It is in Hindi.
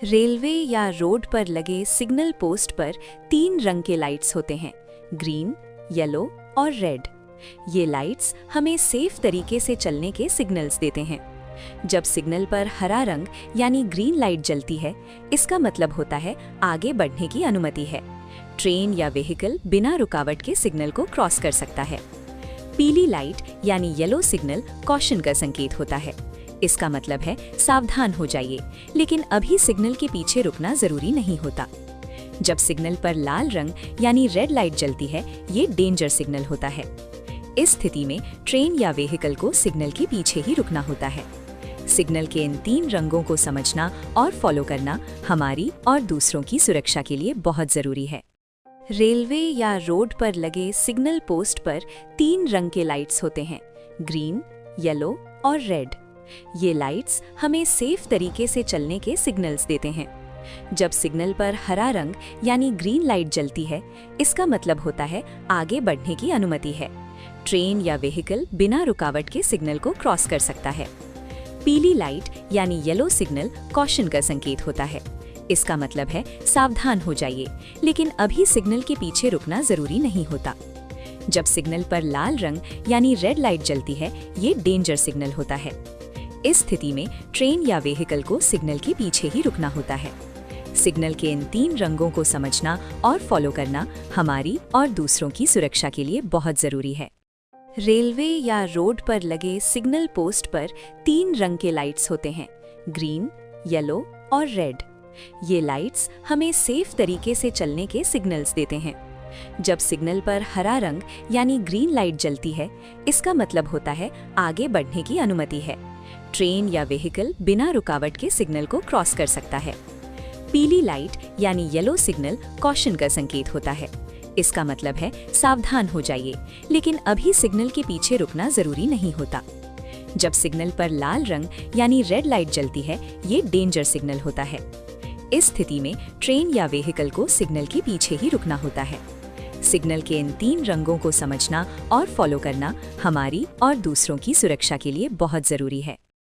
रेलवे या रोड पर लगे सिग्नल पोस्ट पर 3 रंग के लाइट्स होते हैं, ग्रीन, येलो और रेड। ये लाइट्स हमें सेफ तरीके से चलने के सिग्नल्स देते हैं। जब सिग्नल पर हरा रंग यानी ग्रीन लाइट जलती है, इसका मतलब होता है आगे बढ़ने की अनुमति है। ट्रेन या व्हीकल बिना रुकावट के सिग्नल को क्रॉस कर सकता है। पीली लाइट यानी येलो सिग्नल कॉशन का संकेत होता है। इसका मतलब है सावधान हो जाइए, लेकिन अभी सिग्नल के पीछे रुकना जरूरी नहीं होता। जब सिग्नल पर लाल रंग यानी रेड लाइट जलती है, ये डेंजर सिग्नल होता है। इस स्थिति में ट्रेन या व्हीकल को सिग्नल के पीछे ही रुकना होता है। सिग्नल के इन 3 रंगों को समझना और फॉलो करना हमारी और दूसरों की सुरक्षा के लिए बहुत जरूरी है। रेलवे या रोड पर लगे सिग्नल पोस्ट पर 3 रंग के लाइट्स होते हैं, ग्रीन, येलो और रेड। ये लाइट्स हमें सेफ तरीके से चलने के सिग्नल्स देते हैं। जब सिग्नल पर हरा रंग यानी ग्रीन लाइट जलती है, इसका मतलब होता है आगे बढ़ने की अनुमति है। ट्रेन या व्हीकल बिना रुकावट के सिग्नल को क्रॉस कर सकता है। पीली लाइट यानी येलो सिग्नल कॉशन का संकेत होता है। इसका मतलब है सावधान हो जाइए, लेकिन अभी सिग्नल के पीछे रुकना जरूरी नहीं होता। जब सिग्नल पर लाल रंग यानी रेड लाइट जलती है, ये डेंजर सिग्नल होता है। इस स्थिति में ट्रेन या व्हीकल को सिग्नल के पीछे ही रुकना होता है। सिग्नल के इन 3 रंगों को समझना और फॉलो करना हमारी और दूसरों की सुरक्षा के लिए बहुत जरूरी है। रेलवे या रोड पर लगे सिग्नल पोस्ट पर 3 रंग के लाइट्स होते हैं, ग्रीन, येलो और रेड। ये लाइट्स हमें सेफ तरीके से चलने के सिग्नल्स देते हैं। जब सिग्नल पर हरा रंग यानी ग्रीन लाइट जलती है, इसका मतलब होता है आगे बढ़ने की अनुमति है। ट्रेन या व्हीकल बिना रुकावट के सिग्नल को क्रॉस कर सकता है। पीली लाइट यानी येलो सिग्नल कॉशन का संकेत होता है। इसका मतलब है सावधान हो जाइए, लेकिन अभी सिग्नल के पीछे रुकना जरूरी नहीं होता। जब सिग्नल पर लाल रंग यानी रेड लाइट जलती है, ये डेंजर सिग्नल होता है। इस स्थिति में ट्रेन या व्हीकल को सिग्नल के पीछे ही रुकना होता है। सिग्नल के इन 3 रंगों को समझना और फॉलो करना हमारी और दूसरों की सुरक्षा के लिए बहुत जरूरी है।